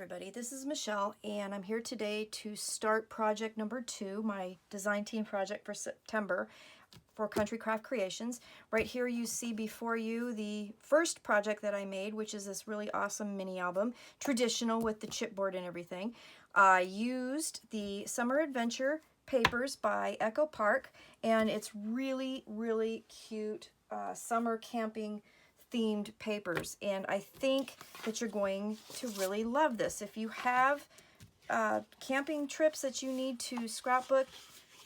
everybody, this is Michelle and I'm here today to start project number 2, my design team project for September for Country Craft Creations. Right here you see before you the first project that I made, which is this really awesome mini album, traditional with the chipboard and everything. I used the Summer Adventure papers by Echo Park, and it's really cute summer camping themed papers, and I think that you're going to really love this. If you have camping trips that you need to scrapbook,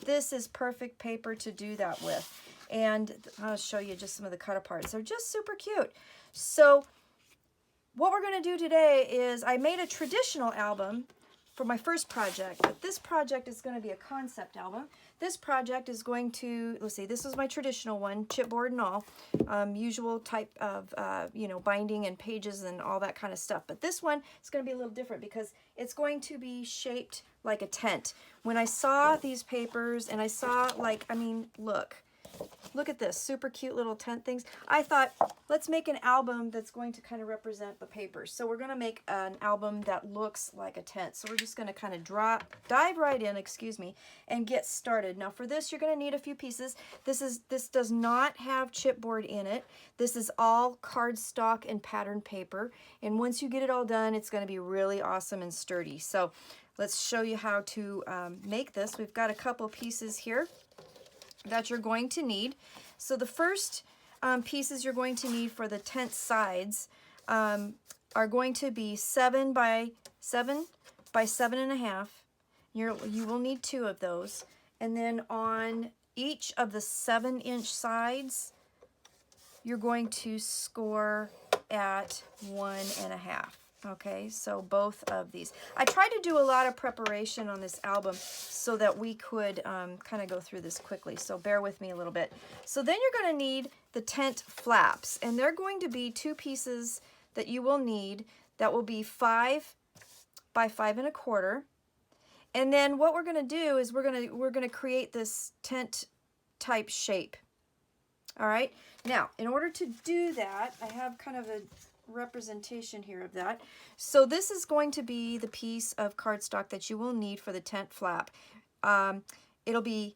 this is perfect paper to do that with. And I'll show you just some of the cut aparts. They're just super cute. So what we're going to do today is I made a traditional album for my first project, but this project is going to be a concept album. This project is going to, let's see, this is my traditional one, chipboard and all, usual type of, binding and pages and all that kind of stuff. But this one is going to be a little different because it's going to be shaped like a tent. When I saw these papers and I saw, look at this, super cute little tent things. I thought, let's make an album that's going to kind of represent the papers. So we're going to make an album that looks like a tent. So we're just going to kind of dive right in, and get started. Now for this, you're going to need a few pieces. This does not have chipboard in it. This is all cardstock and pattern paper. And once you get it all done, it's going to be really awesome and sturdy. So let's show you how to make this. We've got a couple pieces here that you're going to need. So the first pieces you're going to need for the tent sides are going to be 7 by 7.5. You will need 2 of those. And then on each of the 7-inch sides, you're going to score at 1.5. Okay, so both of these. I tried to do a lot of preparation on this album so that we could kind of go through this quickly, so bear with me a little bit. So then you're going to need the tent flaps, and they're going to be 2 pieces that you will need. That will be 5 by 5.25. And then what we're going to do is we're going to create this tent type shape. All right, now in order to do that, I have kind of a representation here of that. So this is going to be the piece of cardstock that you will need for the tent flap. It'll be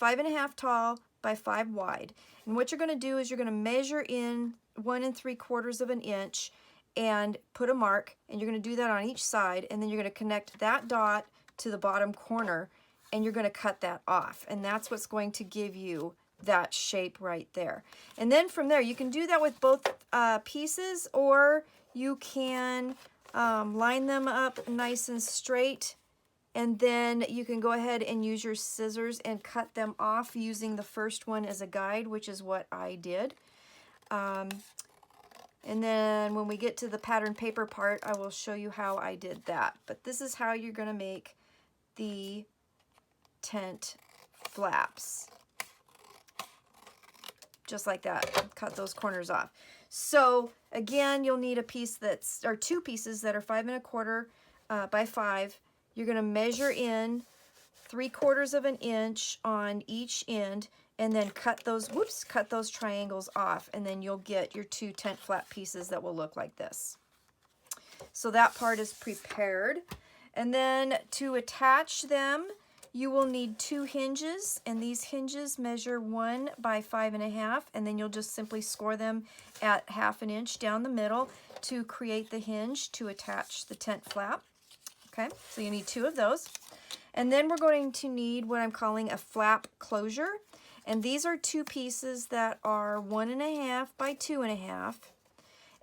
5.5 tall by 5 wide. And what you're going to do is you're going to measure in 1 3/4 inch and put a mark, and you're going to do that on each side, and then you're going to connect that dot to the bottom corner, and you're going to cut that off, and that's what's going to give you that shape right there. And then from there, you can do that with both pieces, or you can line them up nice and straight, and then you can go ahead and use your scissors and cut them off using the first one as a guide, which is what I did. And then when we get to the pattern paper part, I will show you how I did that. But this is how you're going to make the tent flaps. Just like that, cut those corners off. So again, you'll need a piece or 2 pieces that are 5.25 by 5. You're going to measure in 3/4 inch on each end, and then cut those triangles off, and then you'll get your 2 tent flap pieces that will look like this. So that part is prepared. And then to attach them, you will need 2 hinges, and these hinges measure 1 by 5.5, and then you'll just simply score them at 1/2 inch down the middle to create the hinge to attach the tent flap. Okay, so you need 2 of those. And then we're going to need what I'm calling a flap closure, and these are 2 pieces that are 1.5 by 2.5.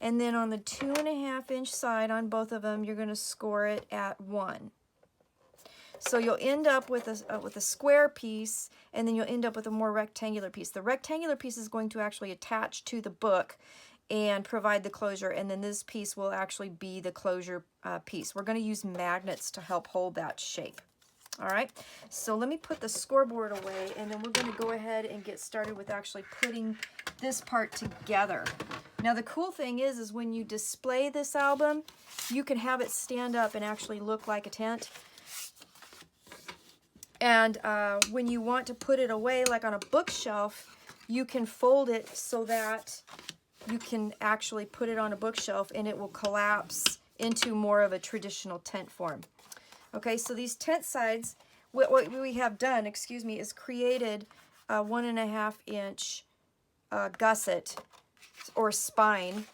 And then on the 2.5 inch side on both of them, you're going to score it at 1. So you'll end up with a square piece, and then you'll end up with a more rectangular piece. The rectangular piece is going to actually attach to the book and provide the closure, and then this piece will actually be the closure piece. We're going to use magnets to help hold that shape. All right, so let me put the scoreboard away, and then we're going to go ahead and get started with actually putting this part together. Now the cool thing is when you display this album, you can have it stand up and actually look like a tent. And when you want to put it away, like on a bookshelf, you can fold it so that you can actually put it on a bookshelf and it will collapse into more of a traditional tent form. Okay, so these tent sides, what we have done, excuse me, is created a 1.5 inch gusset or spine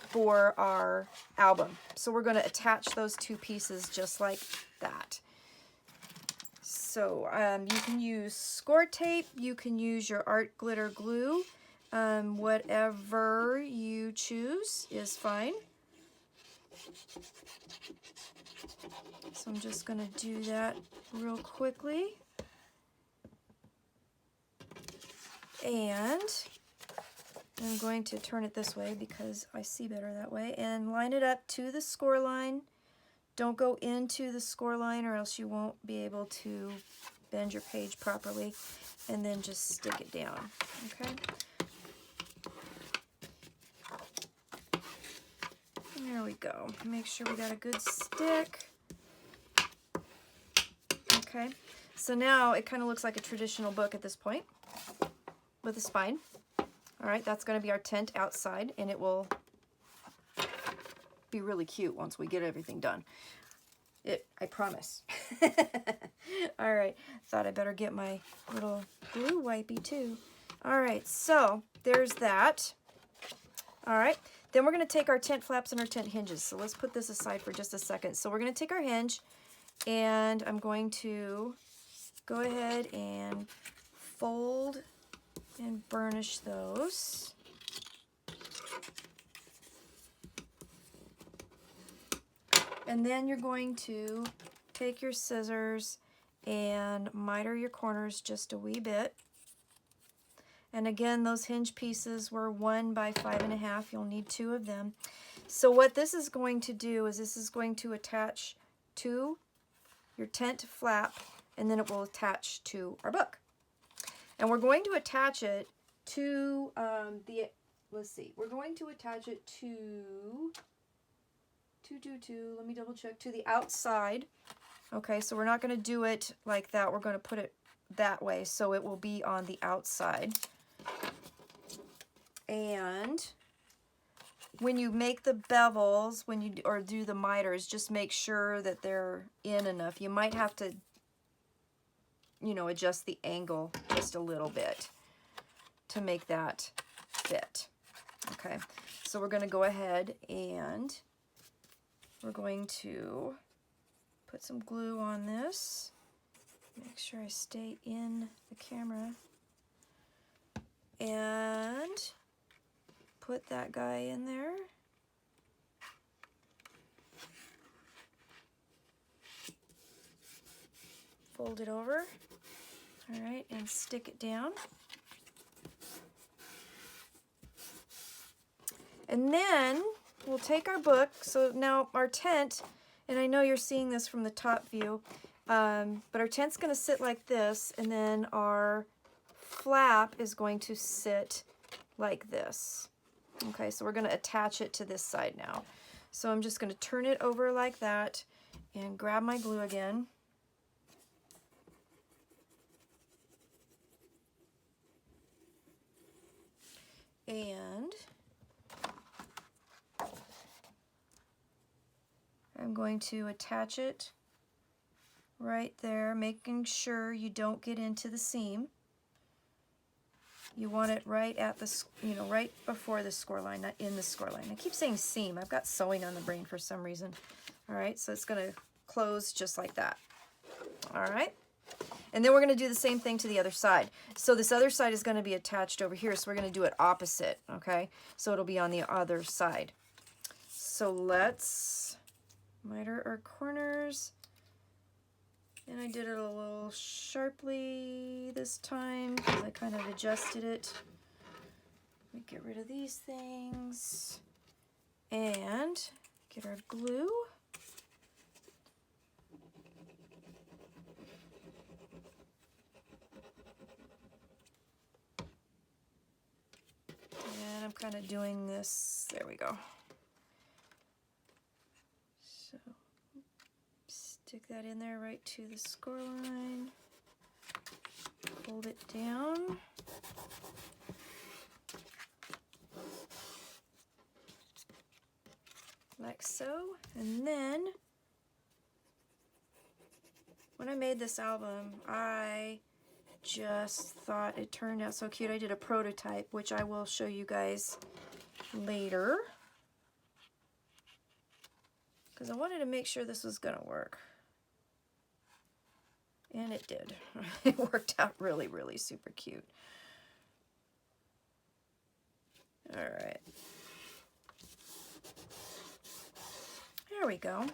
for our album. So we're going to attach those two pieces just like that. So you can use score tape, you can use your art glitter glue, whatever you choose is fine. So I'm just going to do that real quickly. And I'm going to turn it this way because I see better that way, and line it up to the score line. Don't go into the score line or else you won't be able to bend your page properly, and then just stick it down, okay? There we go. Make sure we got a good stick. Okay, so now it kind of looks like a traditional book at this point with a spine. All right, that's going to be our tent outside, and it will be really cute once we get everything done. I promise. All right, thought I better get my little glue wipey too. All right, so there's that. All right, then we're going to take our tent flaps and our tent hinges. So let's put this aside for just a second. So we're going to take our hinge, and I'm going to go ahead and fold and burnish those. And then you're going to take your scissors and miter your corners just a wee bit. And again, those hinge pieces were 1 by 5.5. You'll need 2 of them. So what this is going to do is this is going to attach to your tent flap, and then it will attach to our book. And we're going to attach it to we're going to attach it to let me double check, to the outside. Okay, so we're not going to do it like that. We're going to put it that way so it will be on the outside. And when you make the bevels, or do the miters, just make sure that they're in enough. You might have to, adjust the angle just a little bit to make that fit. Okay, so we're going to go ahead and we're going to put some glue on this. Make sure I stay in the camera. And put that guy in there. Fold it over. All right, and stick it down. And then we'll take our book. So now our tent, and I know you're seeing this from the top view, but our tent's going to sit like this, and then our flap is going to sit like this. Okay, so we're going to attach it to this side now. So I'm just going to turn it over like that and grab my glue again. And I'm going to attach it right there, making sure you don't get into the seam. You want it right at the, right before the score line, not in the score line. I keep saying seam. I've got sewing on the brain for some reason. All right, so it's going to close just like that. All right. And then we're going to do the same thing to the other side. So this other side is going to be attached over here, so we're going to do it opposite, okay? So it'll be on the other side. So let's miter our corners. And I did it a little sharply this time because I kind of adjusted it. Let me get rid of these things and get our glue. And I'm kind of doing this, there we go. So stick that in there right to the score line. Fold it down. Like so. And then when I made this album, I just thought it turned out so cute. I did a prototype, which I will show you guys later, because I wanted to make sure this was going to work. And it did. It worked out really, really super cute. All right. There we go.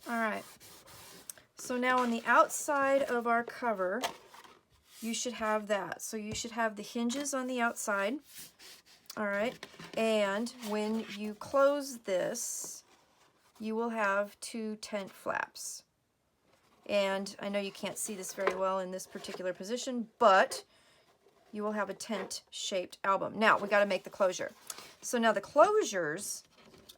All right. So now on the outside of our cover, you should have that. So you should have the hinges on the outside. All right. And when you close this, you will have 2 tent flaps. And I know you can't see this very well in this particular position, but you will have a tent-shaped album. Now, we got to make the closure. So now the closures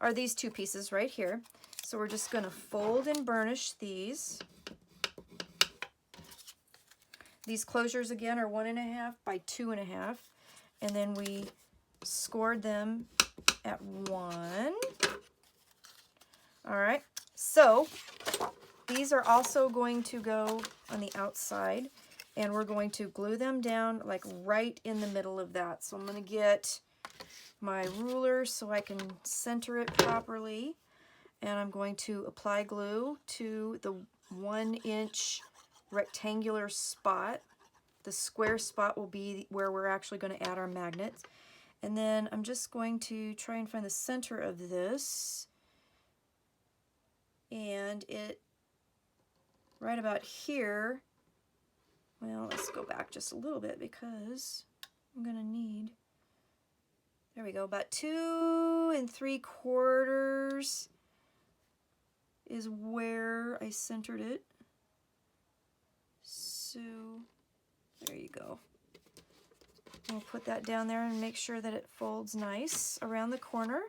are these 2 pieces right here. So we're just going to fold and burnish these. These closures, again, are 1.5 by 2.5. And then we scored them at 1. All right. So these are also going to go on the outside, and we're going to glue them down like right in the middle of that. So I'm going to get my ruler so I can center it properly, and I'm going to apply glue to the 1-inch rectangular spot. The square spot will be where we're actually going to add our magnets. And then I'm just going to try and find the center of this, and it right about here. Well, let's go back just a little bit because I'm going to need, there we go, about 2 3/4 is where I centered it. So there you go. We'll put that down there and make sure that it folds nice around the corner.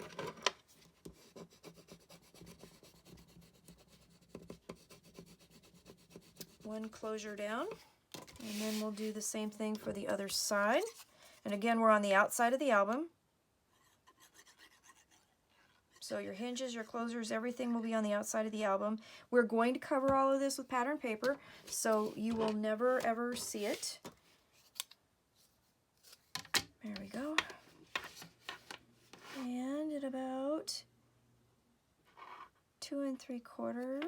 One closure down, and then we'll do the same thing for the other side. And again, we're on the outside of the album. So your hinges, your closures, everything will be on the outside of the album. We're going to cover all of this with pattern paper, so you will never ever see it. There we go. And at about 2 3/4,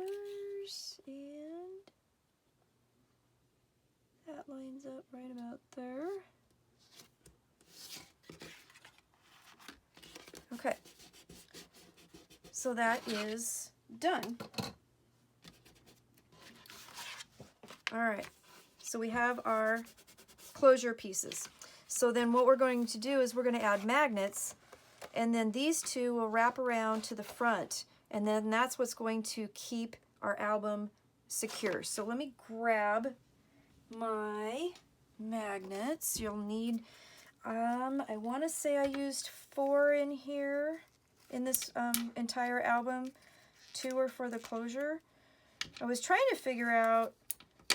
and that lines up right about there. Okay, so that is done. All right, so we have our closure pieces. So then what we're going to do is we're going to add magnets, and then these 2 will wrap around to the front, and then that's what's going to keep our album secure. So let me grab my magnets. You'll need, I want to say I used 4 in here in this entire album. 2 are for the closure. I was trying to figure out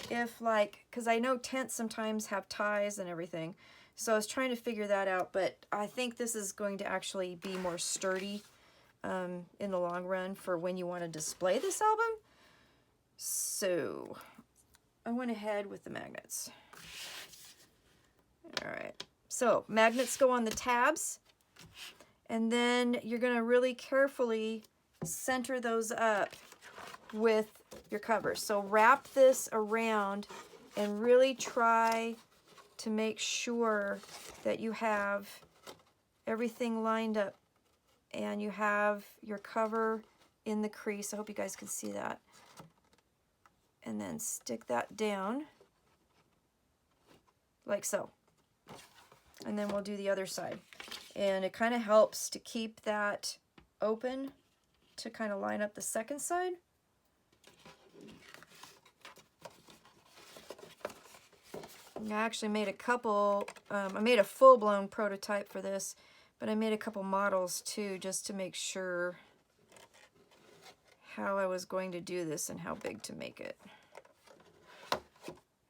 if, like, because I know tents sometimes have ties and everything, so I was trying to figure that out, but I think this is going to actually be more sturdy in the long run for when you want to display this album. So I went ahead with the magnets. All right, so magnets go on the tabs, and then you're going to really carefully center those up with your cover. So wrap this around and really try to make sure that you have everything lined up and you have your cover in the crease. I hope you guys can see that. And then stick that down like so. And then we'll do the other side. And it kind of helps to keep that open to kind of line up the second side. I actually made a couple, I made a full-blown prototype for this, but I made a couple models too, just to make sure how I was going to do this and how big to make it.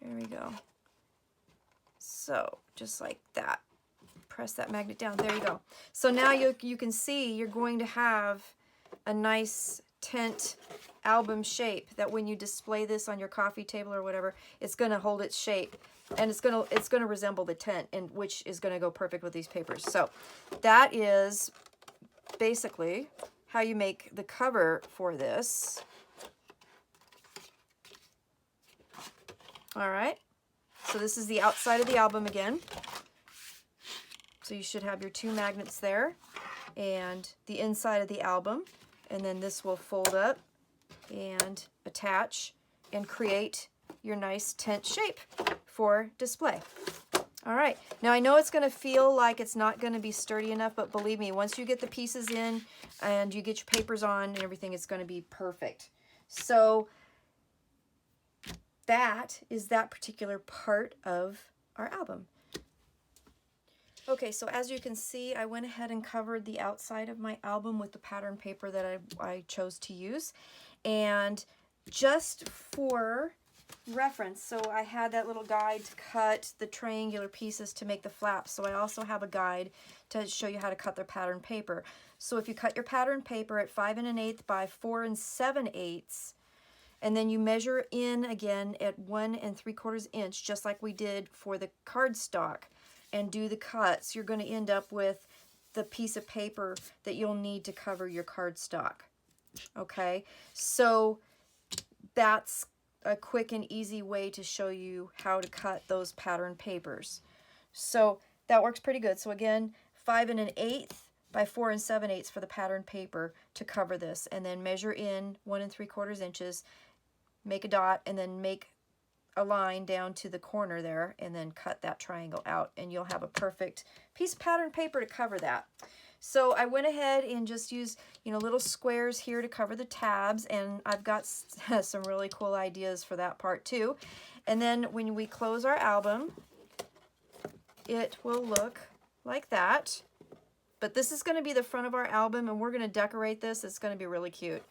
There we go. So, just like that. Press that magnet down. There you go. So now you can see you're going to have a nice tent album shape that when you display this on your coffee table or whatever, it's going to hold its shape, and it's going to resemble the tent, and which is going to go perfect with these papers. So that is basically how you make the cover for this. All right, so this is the outside of the album again. So you should have your 2 magnets there and the inside of the album, and then this will fold up and attach and create your nice tent shape for display. All right, now I know it's going to feel like it's not going to be sturdy enough, but believe me, once you get the pieces in and you get your papers on and everything, it's going to be perfect. So that is that particular part of our album. Okay, so as you can see, I went ahead and covered the outside of my album with the pattern paper that I chose to use. And just for reference, so I had that little guide to cut the triangular pieces to make the flaps. So I also have a guide to show you how to cut the pattern paper. So if you cut your pattern paper at 5 1/8 by 4 7/8, and then you measure in again at 1 3/4 inch, just like we did for the cardstock, and do the cuts, you're going to end up with the piece of paper that you'll need to cover your cardstock. Okay, so that's a quick and easy way to show you how to cut those pattern papers. So that works pretty good. So again, 5 1/8 by 4 7/8 for the pattern paper to cover this, and then measure in 1 3/4 inches, make a dot, and then make a line down to the corner there, and then cut that triangle out, and you'll have a perfect piece of pattern paper to cover that. So I went ahead and just used, you know, little squares here to cover the tabs, and I've got some really cool ideas for that part too. And then when we close our album, it will look like that. But this is going to be the front of our album, and we're going to decorate this. It's going to be really cute.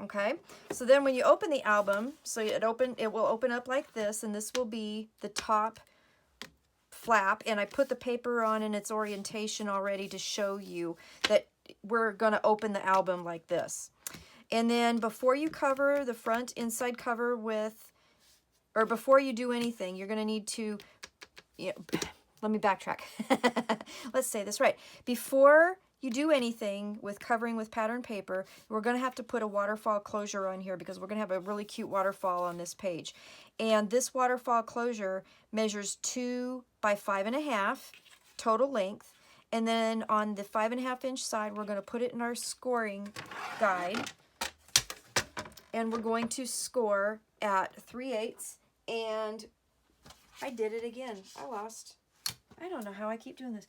Okay, so then when you open the album, so it will open up like this, and this will be the top flap, and I put the paper on in its orientation already to show you that we're going to open the album like this. And then before you cover the front inside cover with, or before you do anything, you're going to need to, you know, let me backtrack. Let's say this right. Before you do anything with covering with pattern paper, we're going to have to put a waterfall closure on here because we're going to have a really cute waterfall on this page. And this waterfall closure measures 2 by 5 1/2 total length. And then on the 5 1/2 inch side, we're going to put it in our scoring guide. And we're going to score at 3/8. And I did it again. I don't know how I keep doing this.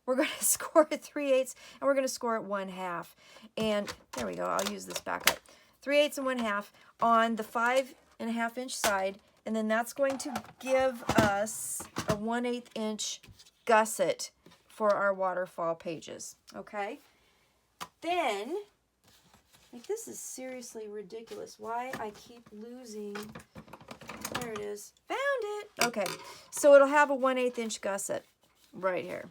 We're going to score at 3/8, and we're going to score at 1/2. And there we go. I'll use this back up. 3/8 and 1/2 on the 5 1/2 inch side, and then that's going to give us a 1/8 inch gusset for our waterfall pages. Okay. Then, like, this is seriously ridiculous. Why I keep losing. There it is. Found it. Okay, so it'll have a 1/8 inch gusset right here.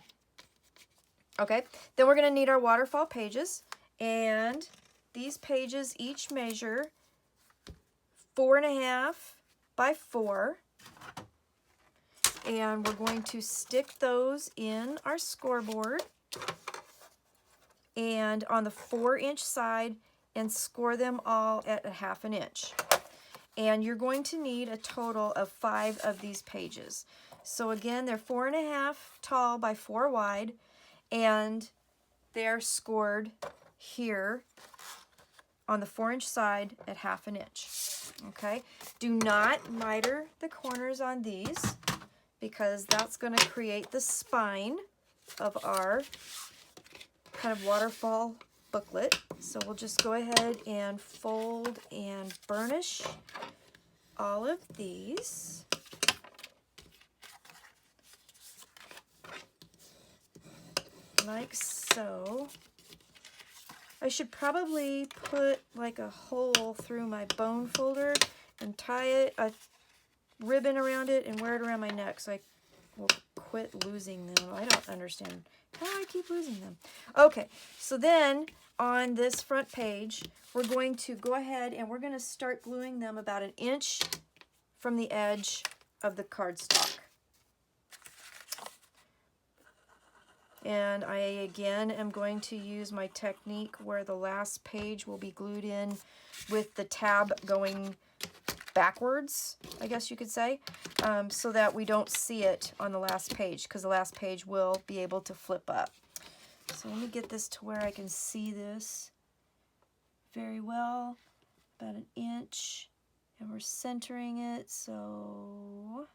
Okay, then we're going to need our waterfall pages, and these pages each measure 4 1/2 by 4, and we're going to stick those in our scoreboard and on the 4 inch side and score them all at a 1/2 inch. And you're going to need a total of 5 of these pages. So again, they're 4 1/2 tall by 4 wide, and they're scored here on the 4 inch side at 1/2 inch. Okay, do not miter the corners on these because that's going to create the spine of our kind of waterfall booklet. So we'll just go ahead and fold and burnish all of these. Like so. I should probably put like a hole through my bone folder and tie a ribbon around it and wear it around my neck so I will quit losing them. I don't understand how I keep losing them. Okay, so then on this front page, we're going to go ahead and we're going to start gluing them about 1 inch from the edge of the cardstock. And I, again, am going to use my technique where the last page will be glued in with the tab going backwards, I guess you could say, so that we don't see it on the last page, because the last page will be able to flip up. So let me get this to where I can see this very well, about 1 inch, and we're centering it, so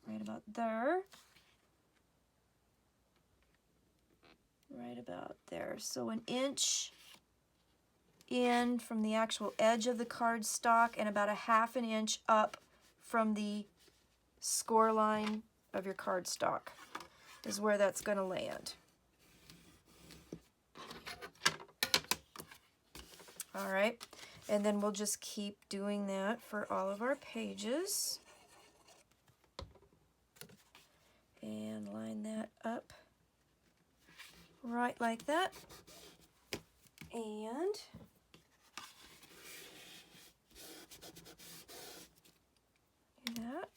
right about there. Right about there. So 1 inch in from the actual edge of the cardstock and about 1/2 inch up from the score line of your cardstock is where that's going to land. All right, and then we'll just keep doing that for all of our pages. And line that up right like that. And do that.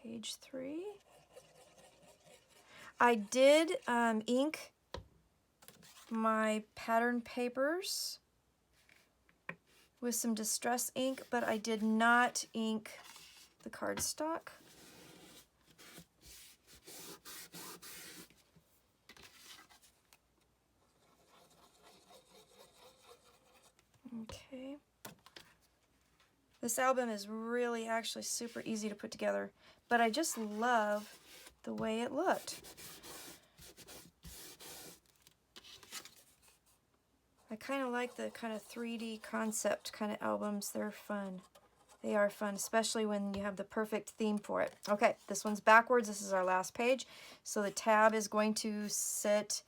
Page 3. I did ink my pattern papers with some distress ink, but I did not ink the cardstock. Okay. This album is really actually super easy to put together, but I just love the way it looked. I kind of like the kind of 3D concept kind of albums. They're fun. They are fun, especially when you have the perfect theme for it. Okay, this one's backwards. This is our last page. So the tab is going to sit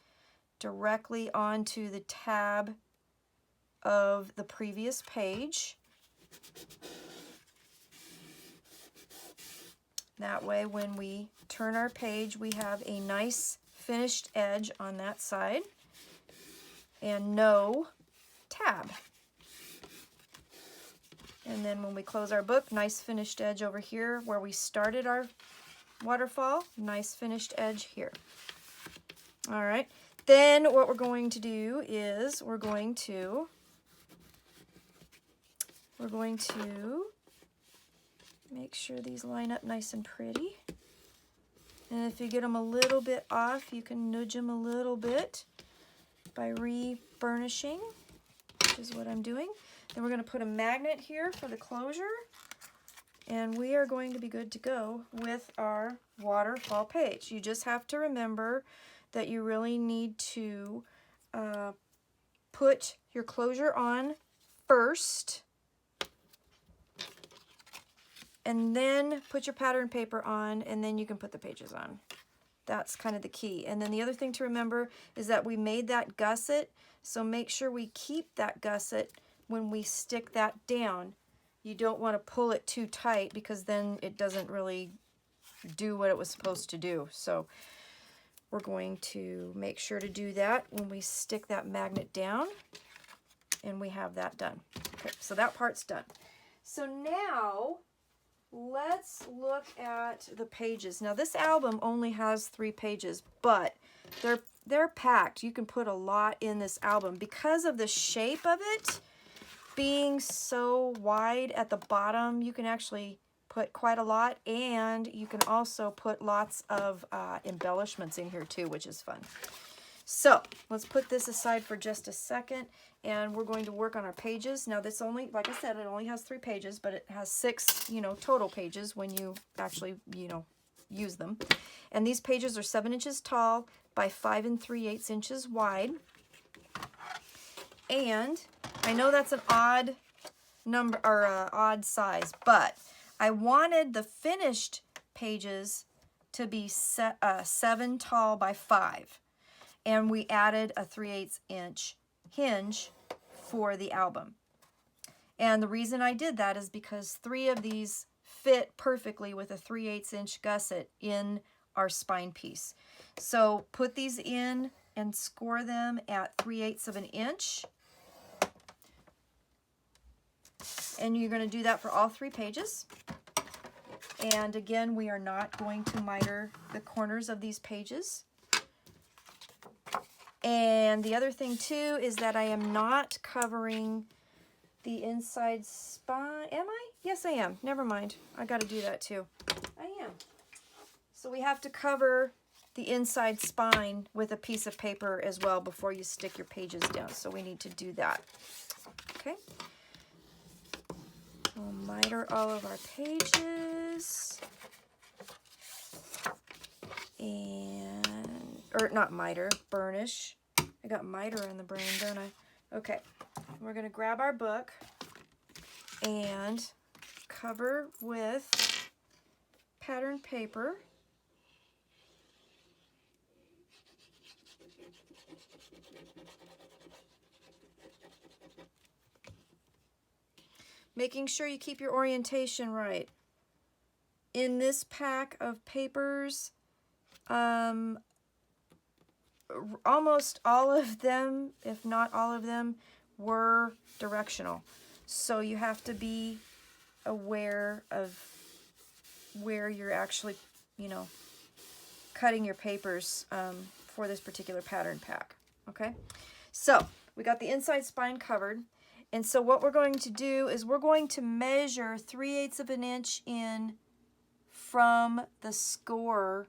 directly onto the tab of the previous page. That way, when we turn our page, we have a nice finished edge on that side and no tab. And then when we close our book, nice finished edge over here where we started our waterfall, nice finished edge here. All right, then what we're going to do is we're going to make sure these line up nice and pretty. And if you get them a little bit off, you can nudge them a little bit by re-burnishing, which is what I'm doing. Then we're going to put a magnet here for the closure. And we are going to be good to go with our waterfall page. You just have to remember that you really need to put your closure on first, and then put your pattern paper on, and then you can put the pages on. That's kind of the key. And then the other thing to remember is that we made that gusset, so make sure we keep that gusset when we stick that down. You don't want to pull it too tight because then it doesn't really do what it was supposed to do. So we're going to make sure to do that when we stick that magnet down, and we have that done. Okay, so that part's done. So now let's look at the pages. Now this album only has 3 pages, but they're packed. You can put a lot in this album because of the shape of it being so wide at the bottom. You can actually put quite a lot, and you can also put lots of embellishments in here too, which is fun. So let's put this aside for just a second, and we're going to work on our pages. Now this only, like I said, it only has 3 pages, but it has 6, total pages when you actually, use them. And these pages are 7 inches tall by 5 3/8 inches wide. And I know that's an odd number or odd size, but I wanted the finished pages to be 7 tall by 5. And we added a 3/8 inch hinge for the album. And the reason I did that is because 3 of these fit perfectly with a 3/8 inch gusset in our spine piece. So put these in and score them at 3/8 of an inch. And you're going to do that for all 3 pages. And again, we are not going to miter the corners of these pages. And the other thing too is that I am not covering the inside spine. Am I? Yes, I am. Never mind. I got to do that too. I am. So we have to cover the inside spine with a piece of paper as well before you stick your pages down. So we need to do that. Okay. We'll miter all of our pages. And, or not miter, burnish. I got miter in the brain, don't I? Okay. We're going to grab our book and cover with pattern paper. Making sure you keep your orientation right. In this pack of papers, almost all of them, if not all of them, were directional. So you have to be aware of where you're actually, you know, cutting your papers for this particular pattern pack. Okay, so we got the inside spine covered. And so what we're going to do is we're going to measure 3/8 of an inch in from the score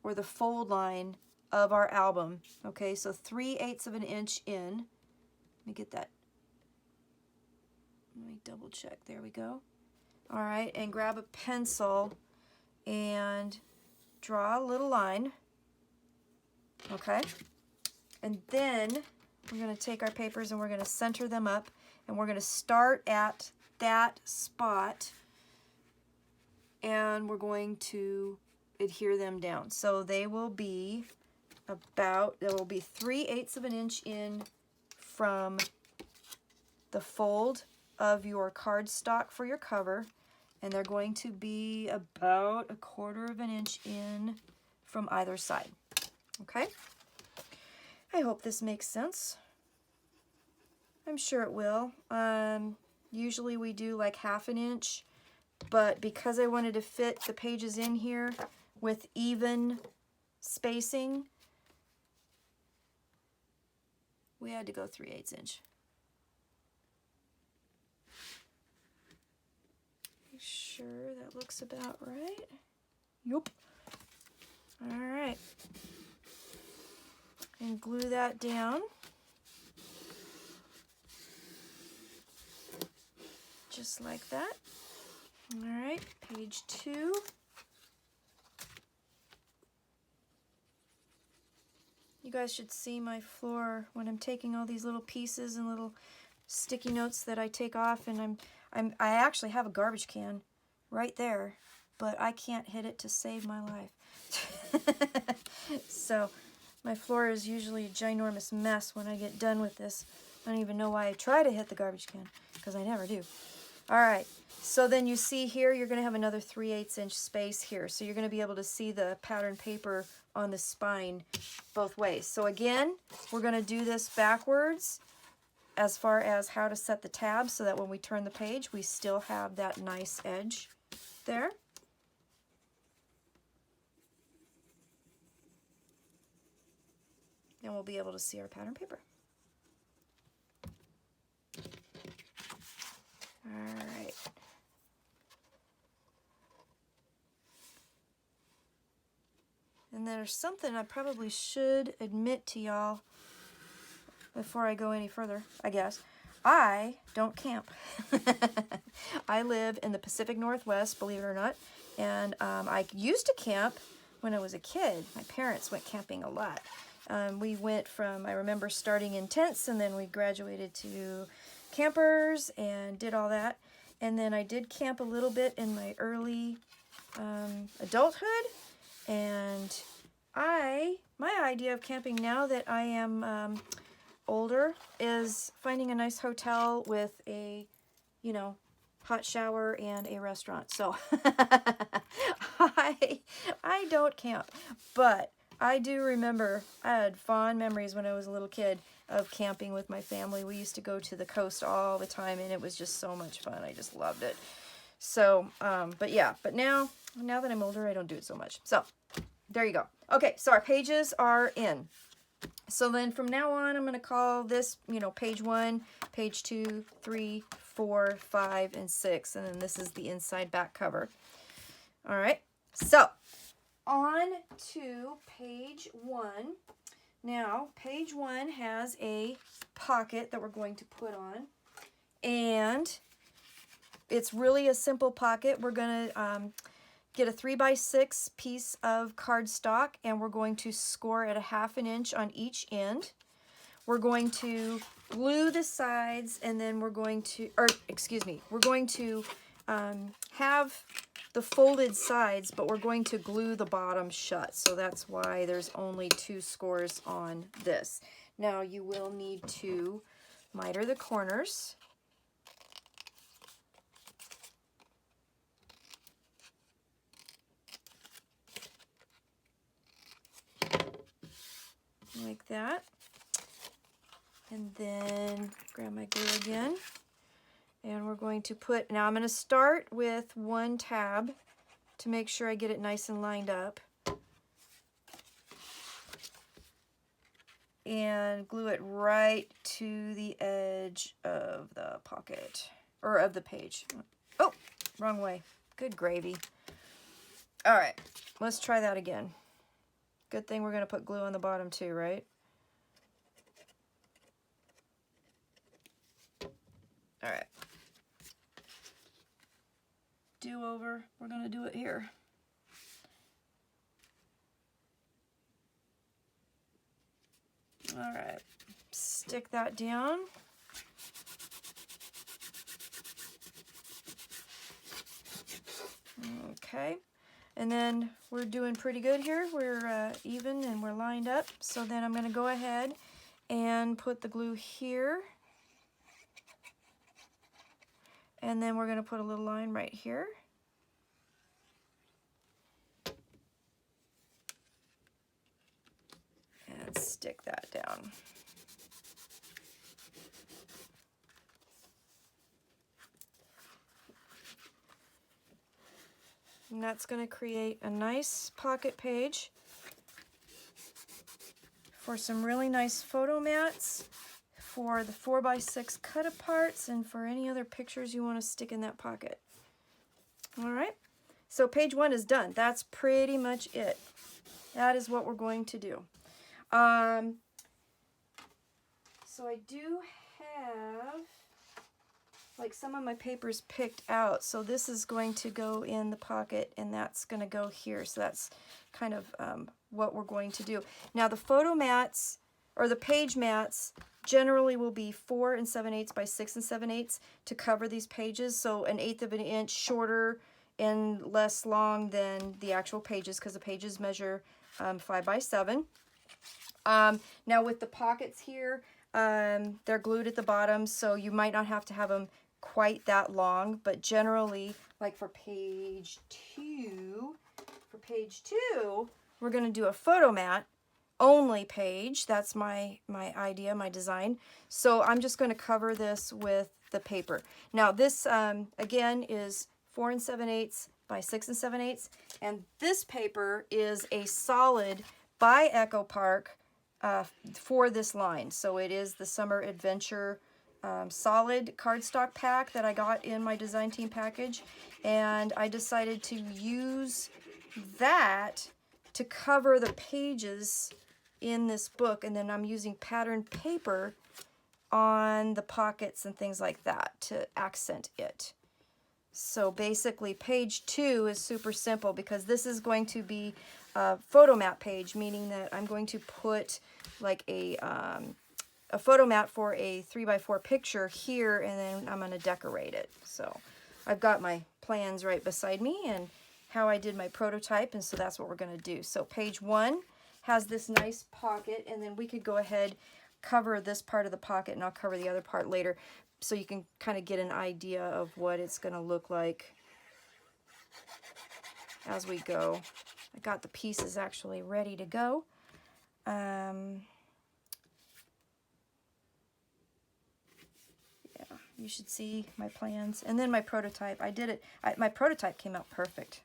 or the fold line of our album. Okay, so 3/8 of an inch in. Let me get that. Let me double check. There we go. All right, and grab a pencil and draw a little line. Okay, and then we're going to take our papers and we're going to center them up, and we're going to start at that spot, and we're going to adhere them down. So they will be about, there will be 3/8 of an inch in from the fold of your cardstock for your cover, and they're going to be about 1/4 of an inch in from either side. Okay? I hope this makes sense. I'm sure it will. Usually we do like 1/2 inch, but because I wanted to fit the pages in here with even spacing, we had to go 3/8 inch. Make sure that looks about right. Yup. All right. And glue that down. Just like that. All right, page 2. You guys should see my floor when I'm taking all these little pieces and little sticky notes that I take off, and I actually have a garbage can right there, but I can't hit it to save my life. So my floor is usually a ginormous mess when I get done with this. I don't even know why I try to hit the garbage can, because I never do. All right, so then you see here, you're going to have another 3/8 inch space here. So you're going to be able to see the pattern paper on the spine both ways. So again, we're going to do this backwards as far as how to set the tabs so that when we turn the page, we still have that nice edge there. And we'll be able to see our pattern paper. All right. And there's something I probably should admit to y'all before I go any further, I guess. I don't camp. I live in the Pacific Northwest, believe it or not, and I used to camp when I was a kid. My parents went camping a lot. We went from, I remember starting in tents, and then we graduated to campers and did all that. And then I did camp a little bit in my early adulthood. And my idea of camping now that I am older is finding a nice hotel with a, you know, hot shower and a restaurant. So I don't camp, but I do remember I had fond memories when I was a little kid of camping with my family. We used to go to the coast all the time, and it was just so much fun. I just loved it. So, but yeah, but now that I'm older, I don't do it so much. So there you go. Okay, so our pages are in. So then from now on, I'm going to call this, you know, page 1, page 2, 3, 4, 5, and 6. And then this is the inside back cover. All right, so on to page 1. Now, page 1 has a pocket that we're going to put on. And it's really a simple pocket. We're going to get a 3x6 piece of cardstock, and we're going to score at a 1/2 inch on each end. We're going to glue the sides, and then we're going to, we're going to have the folded sides, but we're going to glue the bottom shut. So that's why there's only 2 scores on this. Now you will need to miter the corners. Like that. And then grab my glue again. And we're going to put, now I'm going to start with 1 tab to make sure I get it nice and lined up. And glue it right to the edge of the pocket, or of the page. Oh, wrong way. Good gravy. All right, let's try that again. Good thing we're going to put glue on the bottom too, right? All right. Do over. We're going to do it here. All right. Stick that down. Okay. And then we're doing pretty good here. We're even and we're lined up. So then I'm going to go ahead and put the glue here. And then we're going to put a little line right here. And stick that down. And that's going to create a nice pocket page for some really nice photo mats, for the 4x6 cut aparts, and for any other pictures you want to stick in that pocket. All right, so page 1 is done. That's pretty much it. That is what we're going to do. So I do have like some of my papers picked out. So this is going to go in the pocket, and that's going to go here. So that's kind of what we're going to do. Now the photo mats, or the page mats, generally will be 4 7/8 by 6 7/8 to cover these pages. So 1/8 of an inch shorter and less long than the actual pages, because the pages measure 5 by 7. Now with the pockets here, they're glued at the bottom, so you might not have to have them quite that long, but generally, like for page 2, we're going to do a photo mat only page. That's my idea, my design. So I'm just going to cover this with the paper. Now this, again, is 4 7/8 by 6 7/8, and this paper is a solid by Echo Park for this line. So it is the Summer Adventure solid cardstock pack that I got in my design team package, and I decided to use that to cover the pages in this book, and then I'm using patterned paper on the pockets and things like that to accent it. So basically page 2 is super simple, because this is going to be a photo mat page, meaning that I'm going to put like a photo mat for a 3x4 picture here, and then I'm going to decorate it. So I've got my plans right beside me and how I did my prototype, and so that's what we're going to do. So page 1 has this nice pocket, and then we could go ahead, cover this part of the pocket, and I'll cover the other part later. so you can kind of get an idea of what it's going to look like as we go. I got the pieces actually ready to go. Yeah, you should see my plans. And then my prototype. I did it. My prototype came out perfect.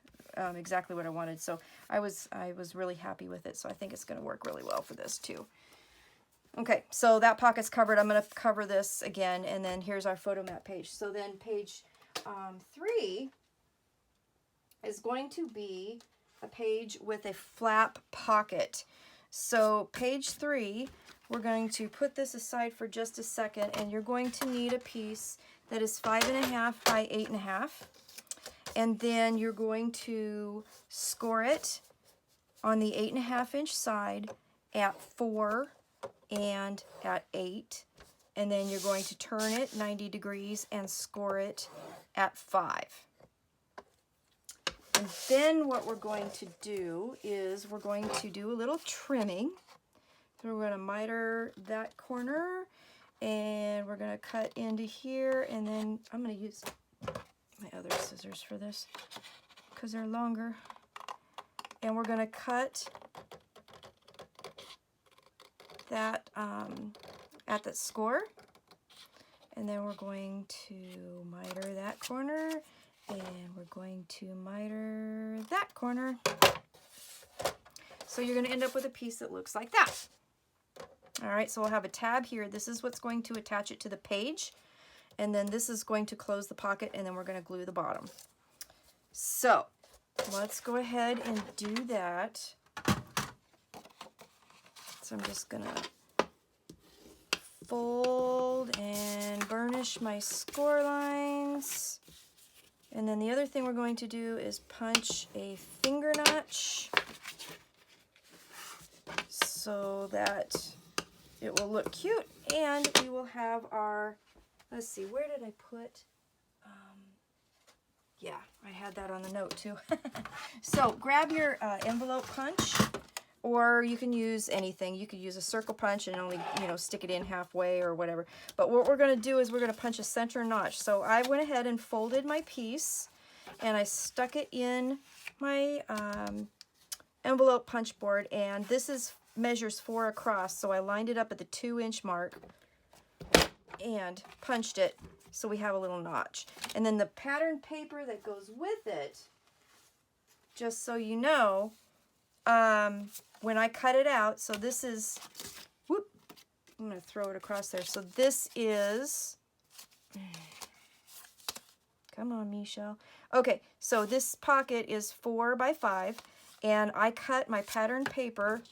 Exactly what I wanted. So I was really happy with it. So I think it's going to work really well for this too. Okay, so that pocket's covered. I'm going to cover this again, and then here's our photo mat page. So then page 3 is going to be a page with a flap pocket. So page 3, we're going to put this aside for just a second, and you're going to need a piece that is 5.5 by 8.5, and then you're going to score it on the 8.5 inch side at 4 and at 8, and then you're going to turn it 90 degrees and score it at 5. And then what we're going to do is we're going to do a little trimming. So we're going to miter that corner, and we're going to cut into here, and then I'm going to use my other scissors for this because they're longer. And we're going to cut that at the score, and then we're going to miter that corner, and we're going to miter that corner. So you're going to end up with a piece that looks like that. All right, so we'll have a tab here. This is what's going to attach it to the page, and then this is going to close the pocket, and then we're going to glue the bottom. So let's go ahead and do that. So I'm just going to fold and burnish my score lines. And then the other thing we're going to do is punch a finger notch so that it will look cute. And we will have our, let's see, where did I put, yeah, I had that on the note too. So grab your envelope punch. Or you can use anything. You could use a circle punch and only, stick it in halfway or whatever. But what we're going to do is we're going to punch a center notch. So I went ahead and folded my piece, and I stuck it in my envelope punch board. And this measures 4 across. So I lined it up at the 2-inch mark and punched it so we have a little notch. And then the pattern paper that goes with it, just so you know, when I cut it out, so this is, whoop, I'm going to throw it across there. So this is, come on, Michelle. Okay, so this pocket is 4 by 5, and I cut my pattern paper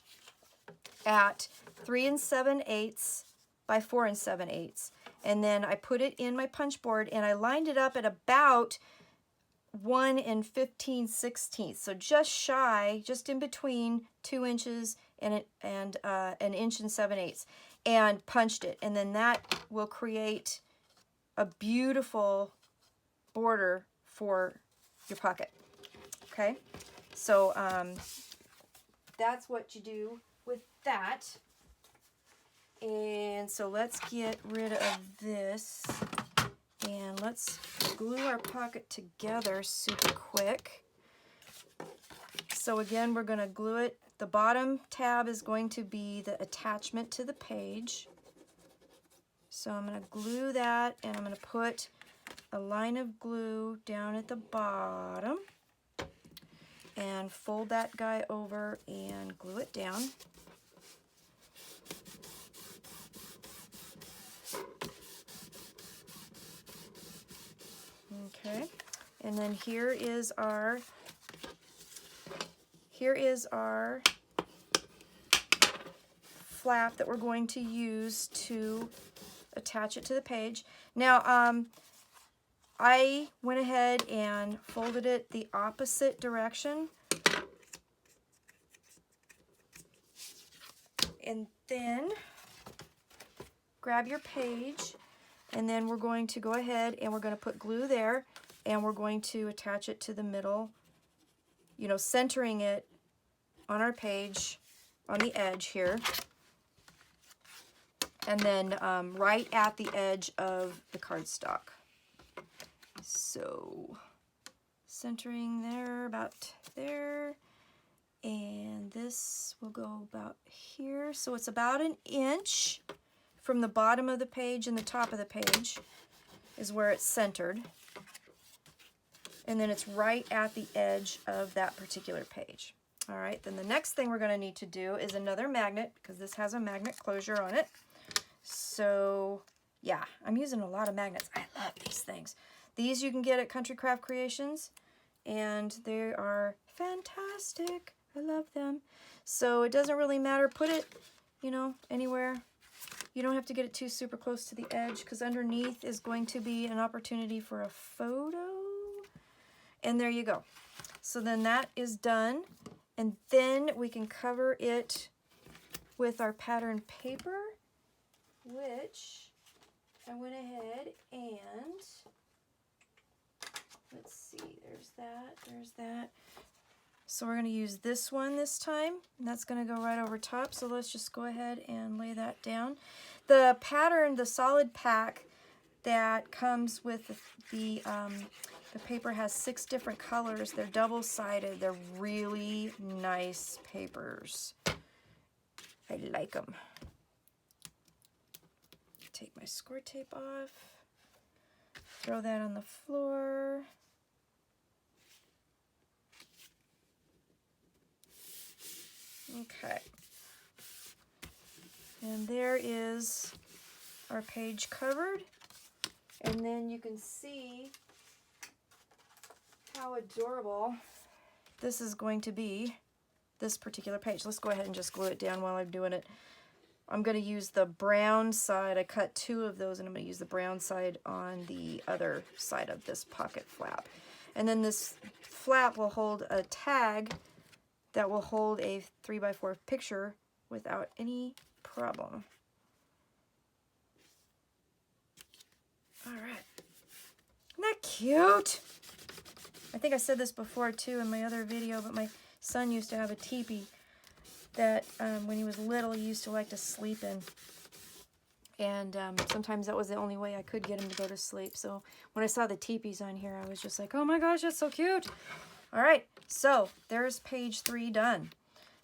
at 3 7/8 by 4 7/8. And then I put it in my punch board, and I lined it up at about 1 15/16, so just shy, just in between 2 inches and an inch and 7/8, and punched it. And then that will create a beautiful border for your pocket. Okay, so that's what you do with that. And so let's get rid of this. And let's glue our pocket together super quick. So again, we're going to glue it. The bottom tab is going to be the attachment to the page. So I'm going to glue that, and I'm going to put a line of glue down at the bottom and fold that guy over and glue it down. Okay, and then here is our flap that we're going to use to attach it to the page. Now, I went ahead and folded it the opposite direction, and then grab your page, and then we're going to go ahead and we're going to put glue there, and we're going to attach it to the middle, centering it on our page on the edge here. and then right at the edge of the cardstock. So centering there, about there, and this will go about here. So it's about an inch from the bottom of the page and the top of the page is where it's centered. And then it's right at the edge of that particular page. All right, then the next thing we're going to need to do is another magnet, because this has a magnet closure on it. So yeah, I'm using a lot of magnets. I love these things. These you can get at Country Craft Creations, and they are fantastic. I love them. So it doesn't really matter. Put it, you know, anywhere. You don't have to get it too super close to the edge, because underneath is going to be an opportunity for a photo. And there you go. So then that is done. And then we can cover it with our pattern paper, which I went ahead and, let's see, there's that. So we're going to use this one this time, and that's going to go right over top. So let's just go ahead and lay that down. The pattern, the solid pack that comes with the paper has 6 different colors. They're double-sided. They're really nice papers. I like them. Take my score tape off. Throw that on the floor. Okay. And there is our page covered. And then you can see how adorable this is going to be, this particular page. Let's go ahead and just glue it down while I'm doing it. I'm going to use the brown side. I cut 2 of those, and I'm going to use the brown side on the other side of this pocket flap. And then this flap will hold a tag that will hold a 3x4 picture without any problem. All right. Isn't that cute? I think I said this before too in my other video, but my son used to have a teepee that when he was little he used to like to sleep in. And sometimes that was the only way I could get him to go to sleep. So when I saw the teepees on here, I was just like, oh my gosh, that's so cute. All right, so there's page 3 done.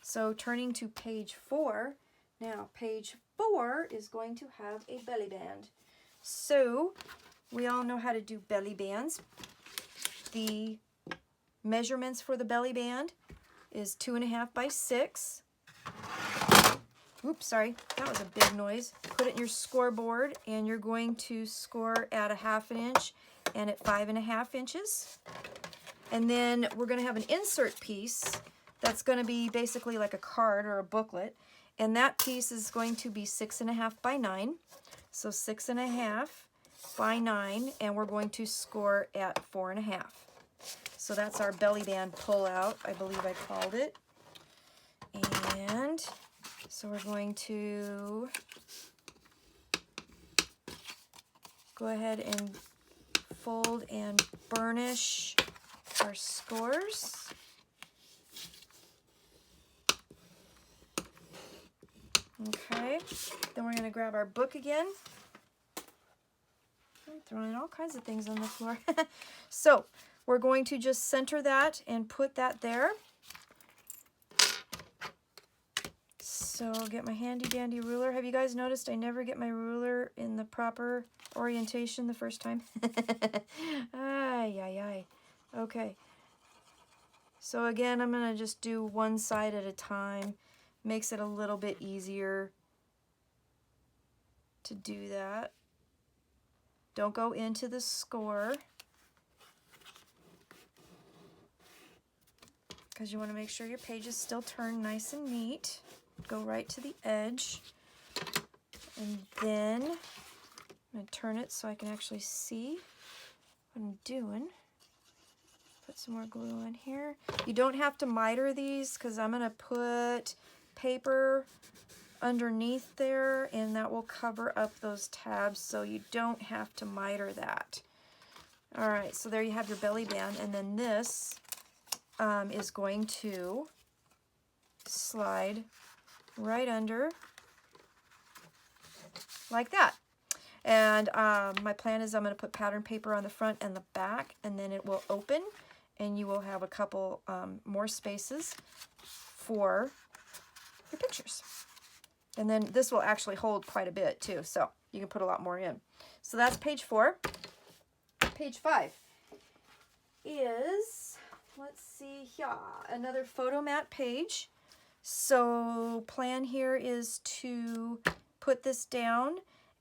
So turning to page 4, now page 4 is going to have a belly band. So we all know how to do belly bands. The measurements for the belly band is 2.5 by 6. Oops, sorry, that was a big noise. Put it in your scoreboard, and you're going to score at 1/2 inch and at 5.5 inches. And then we're going to have an insert piece that's going to be basically like a card or a booklet, and that piece is going to be 6.5 by 9. So 6.5 by 9, and we're going to score at 4.5. So that's our belly band pull out, I believe I called it. And so we're going to go ahead and fold and burnish our scores. Okay, then we're going to grab our book again. I'm throwing all kinds of things on the floor. So we're going to just center that and put that there. So I'll get my handy dandy ruler. Have you guys noticed I never get my ruler in the proper orientation the first time? Ay, ay, ay. Okay. So again, I'm going to just do one side at a time. Makes it a little bit easier to do that. Don't go into the score, because you want to make sure your pages still turn nice and neat. Go right to the edge, and then I'm going to turn it so I can actually see what I'm doing. Put some more glue on here. You don't have to miter these, because I'm going to put paper underneath there, and that will cover up those tabs, so you don't have to miter that. All right, so there you have your belly band, and then this is going to slide right under like that. And my plan is I'm going to put pattern paper on the front and the back, and then it will open, and you will have a couple more spaces for your pictures. And then this will actually hold quite a bit too, so you can put a lot more in. So that's page 4. Page 5 is, let's see here, another photo mat page. So plan here is to put this down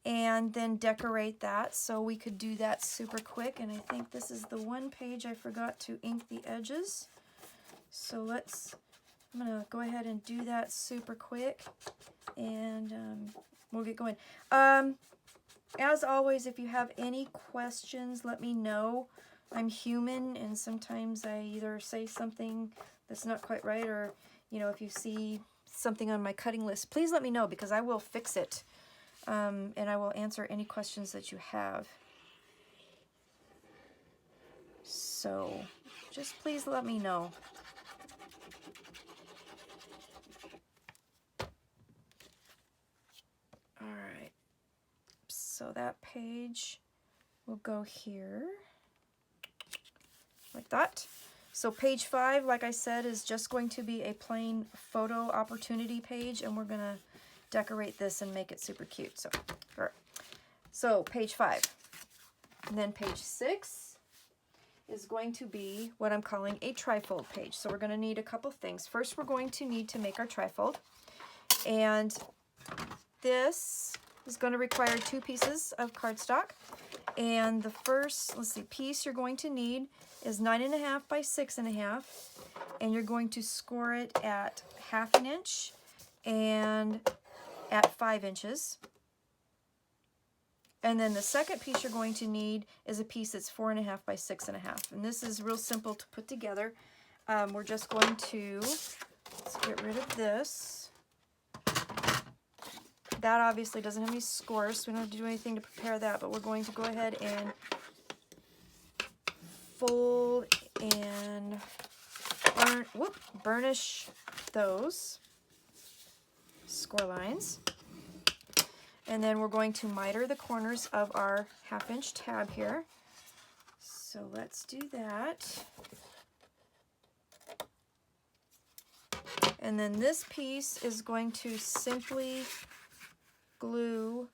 and then decorate that, so we could do that super quick. And I think this is the one page I forgot to ink the edges. So I'm gonna go ahead and do that super quick, and we'll get going. As always, if you have any questions, let me know. I'm human, and sometimes I either say something that's not quite right, or, you know, if you see something on my cutting list, please let me know, because I will fix it. And I will answer any questions that you have. So just please let me know. All right. So that page will go here like that. So page 5, like I said, is just going to be a plain photo opportunity page, and we're going to decorate this and make it super cute. So, all right. So page 5. And then page 6 is going to be what I'm calling a trifold page. So we're going to need a couple things. First, we're going to need to make our trifold. And this is going to require 2 pieces of cardstock. And the first, let's see, piece you're going to need is 9.5 by 6.5. And you're going to score it at 1/2 inch and at 5 inches. And then the second piece you're going to need is a piece that's 4.5 by 6.5. And this is real simple to put together. We're just going to, let's get rid of this. That obviously doesn't have any scores, so we don't have to do anything to prepare that, but we're going to go ahead and fold and burnish those score lines. And then we're going to miter the corners of our 1/2 inch tab here. So let's do that. And then this piece is going to simply glue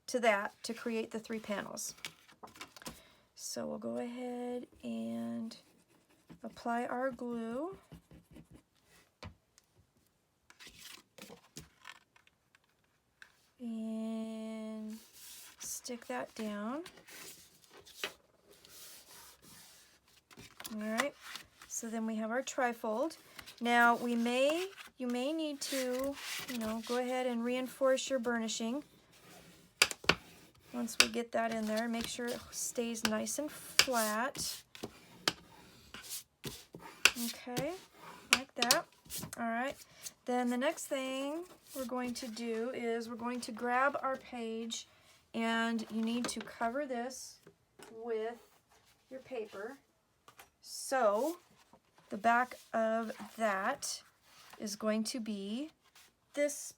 to that to create the 3 panels. So we'll go ahead and apply our glue. And stick that down. All right, so then we have our trifold. Now you may need to, go ahead and reinforce your burnishing once we get that in there. Make sure it stays nice and flat. Okay, like that. All right, then the next thing we're going to do is we're going to grab our page, and you need to cover this with your paper. So the back of that is going to be this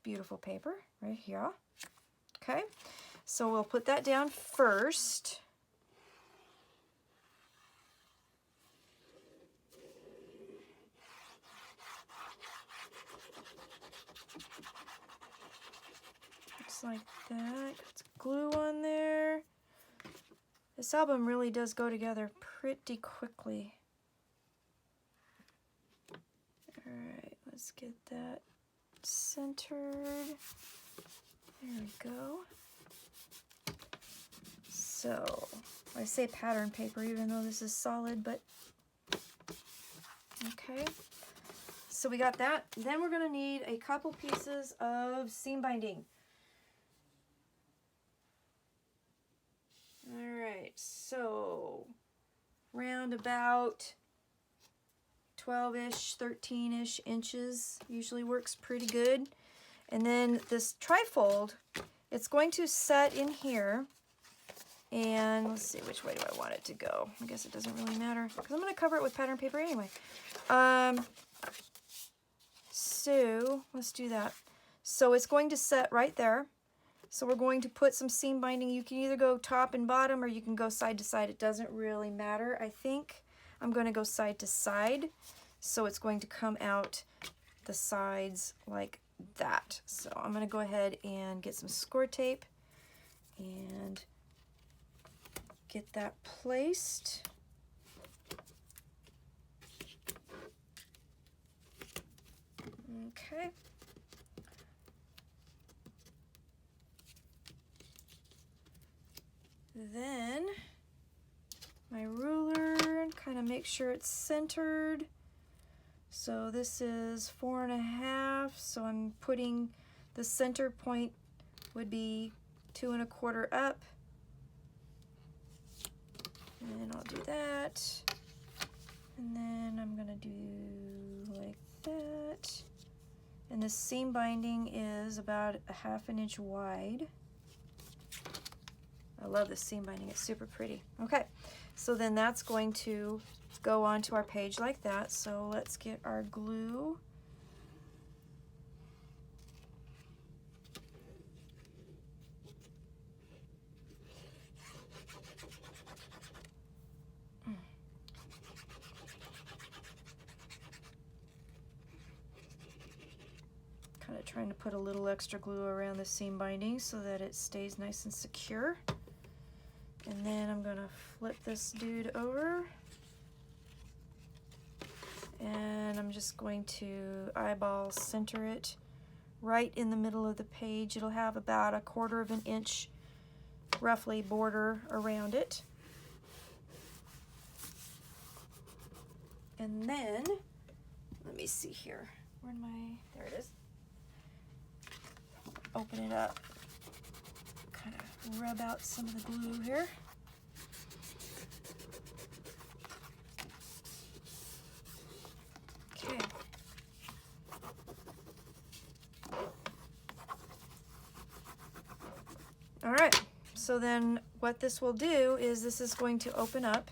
beautiful paper right here. Okay, so we'll put that down first. Looks like that. Got glue on there. This album really does go together pretty quickly. All right, let's get that centered. There we go. So, I say pattern paper even though this is solid, but okay. So we got that. Then we're gonna need a couple pieces of seam binding. All right, so round about 12-ish, 13-ish inches usually works pretty good. And then this trifold, it's going to set in here. And let's see, which way do I want it to go? I guess it doesn't really matter because I'm going to cover it with pattern paper anyway. So let's do that. So it's going to set right there. So we're going to put some seam binding. You can either go top and bottom or you can go side to side. It doesn't really matter. I think I'm going to go side to side. So it's going to come out the sides like that. So I'm going to go ahead and get some score tape and get that placed. Okay. Then my ruler, and kind of make sure it's centered. So this is 4.5, so I'm putting the center point would be 2 1/4 up. And I'll do that. And then I'm gonna do like that. And the seam binding is about 1/2 inch wide. I love this seam binding, it's super pretty. Okay, so then that's going to go onto our page like that. So let's get our glue. Kind of trying to put a little extra glue around the seam binding so that it stays nice and secure. And then I'm gonna flip this dude over. And I'm just going to eyeball center it right in the middle of the page. It'll have about 1/4 inch roughly border around it. And then, let me see here. Where'd my, there it is. Open it up. Kind of rub out some of the glue here. Okay. All right, so then what this will do is this is going to open up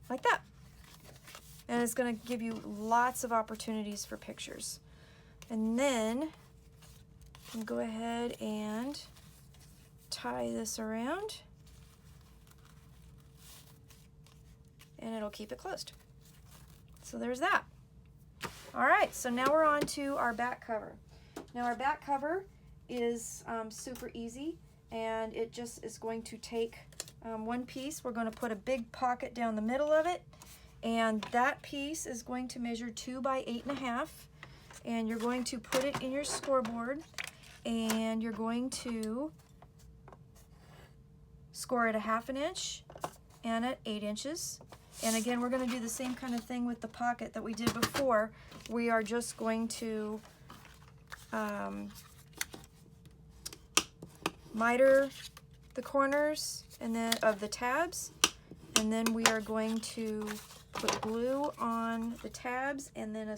like that. And it's going to give you lots of opportunities for pictures. And then you can go ahead and tie this around. And it'll keep it closed. So there's that. All right, so now we're on to our back cover. Now our back cover is super easy, and it just is going to take one piece. We're going to put a big pocket down the middle of it, and that piece is going to measure 2 by 8.5, and you're going to put it in your scoreboard, and you're going to score it 1/2 inch and at 8 inches. And again, we're going to do the same kind of thing with the pocket that we did before. We are just going to miter the corners and then of the tabs, and then we are going to put glue on the tabs, and then a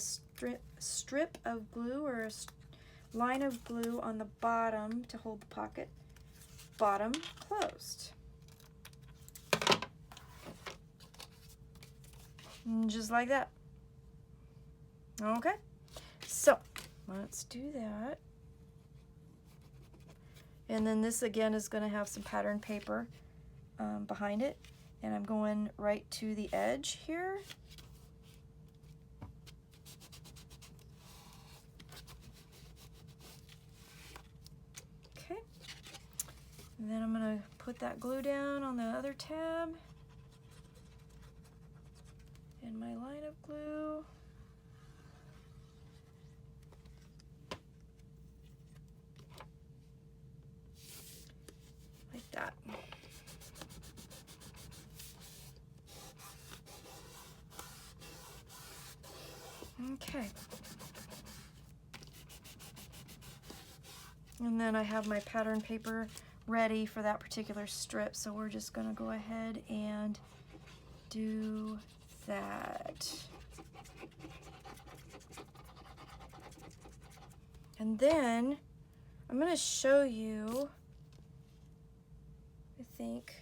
strip of glue or a line of glue on the bottom to hold the pocket bottom closed. Just like that. Okay, so let's do that. And then this again is going to have some pattern paper behind it, and I'm going right to the edge here. Okay, and then I'm going to put that glue down on the other tab. And my line of glue. Like that. Okay. And then I have my pattern paper ready for that particular strip, so we're just going to go ahead and do that. And then I'm going to show you, I think,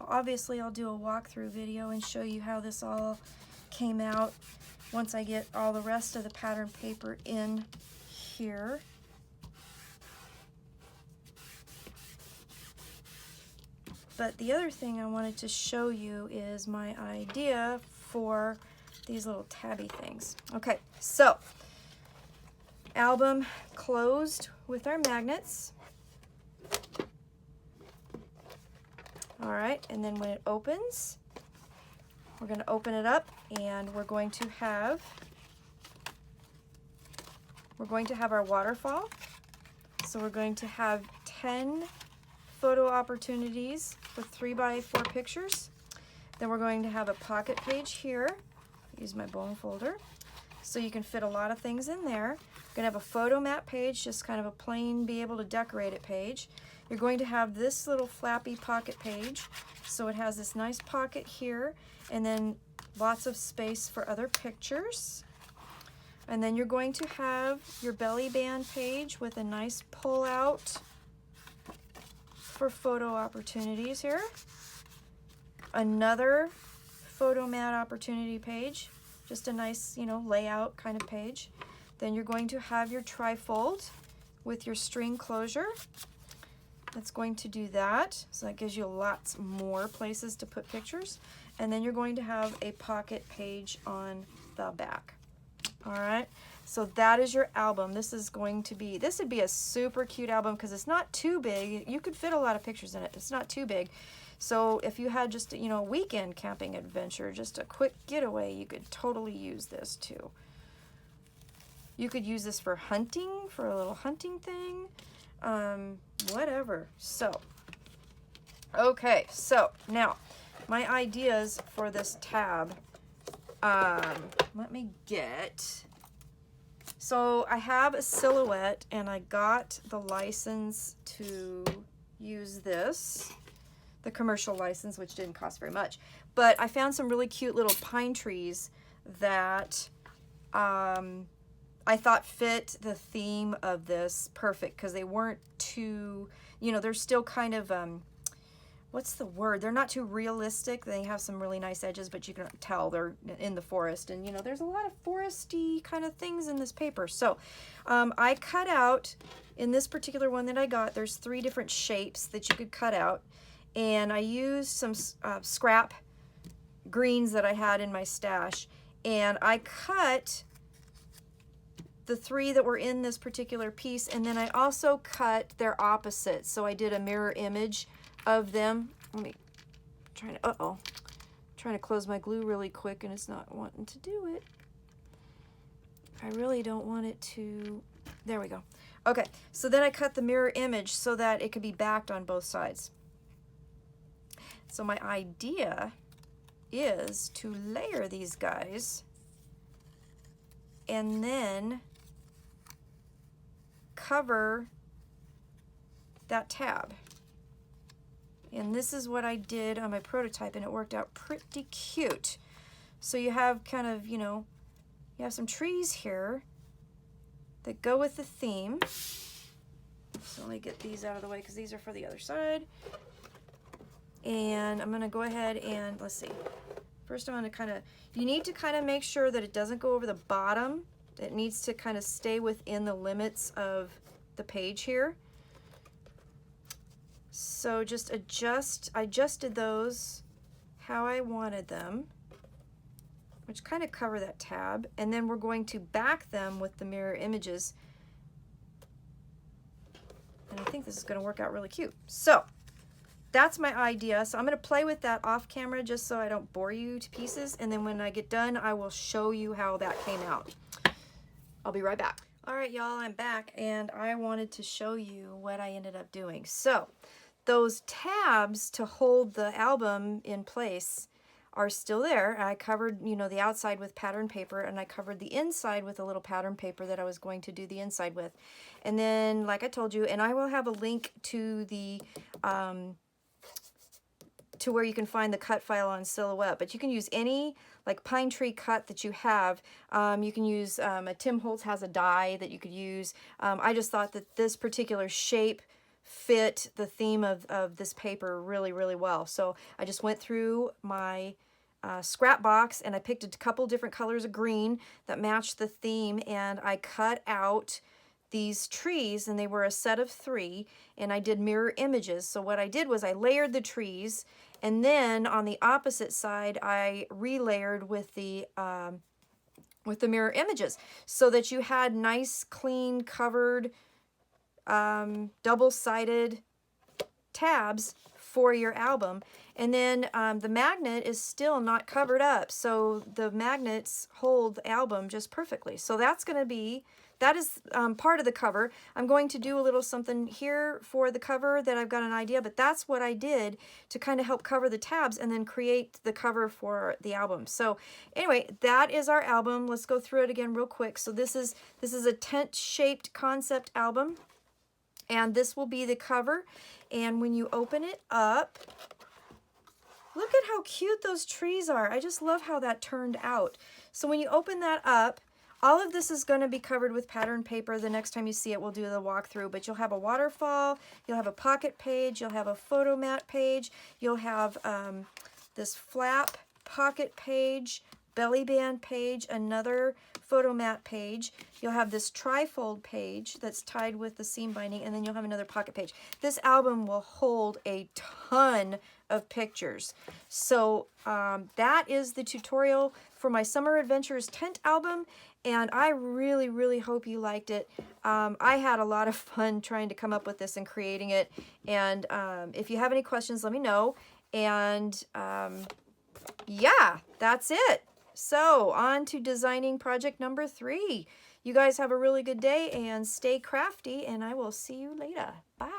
obviously I'll do a walkthrough video and show you how this all came out once I get all the rest of the pattern paper in here. But the other thing I wanted to show you is my idea for these little tabby things. Okay, so album closed with our magnets. All right, and then when it opens, we're going to open it up and we're going to have our waterfall. So we're going to have 10 photo opportunities with 3x4 pictures. Then we're going to have a pocket page here. Use my bone folder. So you can fit a lot of things in there. We're going to have a photo mat page, just kind of a plain be able to decorate it page. You're going to have this little flappy pocket page. So it has this nice pocket here and then lots of space for other pictures. And then you're going to have your belly band page with a nice pull out for photo opportunities here. Another photo mat opportunity page, just a nice, you know, layout kind of page. Then you're going to have your trifold with your string closure. That's going to do that. So that gives you lots more places to put pictures. And then you're going to have a pocket page on the back. All right, so that is your album. This would be a super cute album because it's not too big. You could fit a lot of pictures in it. It's not too big. So if you had just, you know, a weekend camping adventure, just a quick getaway, you could totally use this too. You could use this for hunting, for a little hunting thing, whatever. So, okay, so now my ideas for this tab. Let me get, so I have a silhouette and I got the license to use this, the commercial license, which didn't cost very much, but I found some really cute little pine trees that I thought fit the theme of this perfect because they weren't too, you know, they're still kind of, what's the word? They're not too realistic. They have some really nice edges, but you can tell they're in the forest. And, you know, there's a lot of foresty kind of things in this paper. So I cut out, in this particular one that I got, there's 3 different shapes that you could cut out. And I used some scrap greens that I had in my stash. And I cut the 3 that were in this particular piece. And then I also cut their opposites. So I did a mirror image of them. Let me trying to close my glue really quick and it's not wanting to do it. I really don't want it to, there we go. Okay, so then I cut the mirror image so that it could be backed on both sides. So my idea is to layer these guys and then cover that tab. And this is what I did on my prototype, and it worked out pretty cute. So you have kind of, you know, you have some trees here that go with the theme. So let me get these out of the way because these are for the other side. And I'm going to go ahead and, let's see. First I'm going to kind of, you need to kind of make sure that it doesn't go over the bottom. It needs to kind of stay within the limits of the page here. So just I adjusted those how I wanted them, which kind of cover that tab. And then we're going to back them with the mirror images. And I think this is going to work out really cute. So that's my idea. So I'm going to play with that off camera just so I don't bore you to pieces. And then when I get done, I will show you how that came out. I'll be right back. All right, y'all, I'm back and I wanted to show you what I ended up doing. So those tabs to hold the album in place are still there. I covered, you know, the outside with pattern paper, and I covered the inside with a little pattern paper that I was going to do the inside with. And then, like I told you, and I will have a link to the to where you can find the cut file on Silhouette, but you can use any like pine tree cut that you have. You can use, Tim Holtz has a die that you could use. I just thought that this particular shape fit the theme of this paper really, really well. So I just went through my scrap box and I picked a couple different colors of green that matched the theme, and I cut out these trees, and they were a set of 3, and I did mirror images. So what I did was I layered the trees, and then on the opposite side I relayered with the mirror images, so that you had nice, clean, covered, double-sided tabs for your album. And then the magnet is still not covered up, so the magnets hold the album just perfectly. So that's going to be, that is part of the cover. I'm going to do a little something here for the cover that I've got an idea, but that's what I did to kind of help cover the tabs and then create the cover for the album. So anyway, that is our album. Let's go through it again real quick. So this is a tent-shaped concept album, and this will be the cover. And when you open it up, look at how cute those trees are. I just love how that turned out. So when you open that up, all of this is going to be covered with pattern paper. The next time you see it, we'll do the walkthrough. But you'll have a waterfall, you'll have a pocket page, you'll have a photo mat page, you'll have this flap pocket page, belly band page, another photo mat page. You'll have this trifold page that's tied with the seam binding, and then you'll have another pocket page. This album will hold a ton of pictures. So that is the tutorial for my Summer Adventures tent album, and I really, really hope you liked it. I had a lot of fun trying to come up with this and creating it, and if you have any questions, let me know. And yeah, that's it. So on to designing project number 3. You guys have a really good day and stay crafty, and I will see you later. Bye.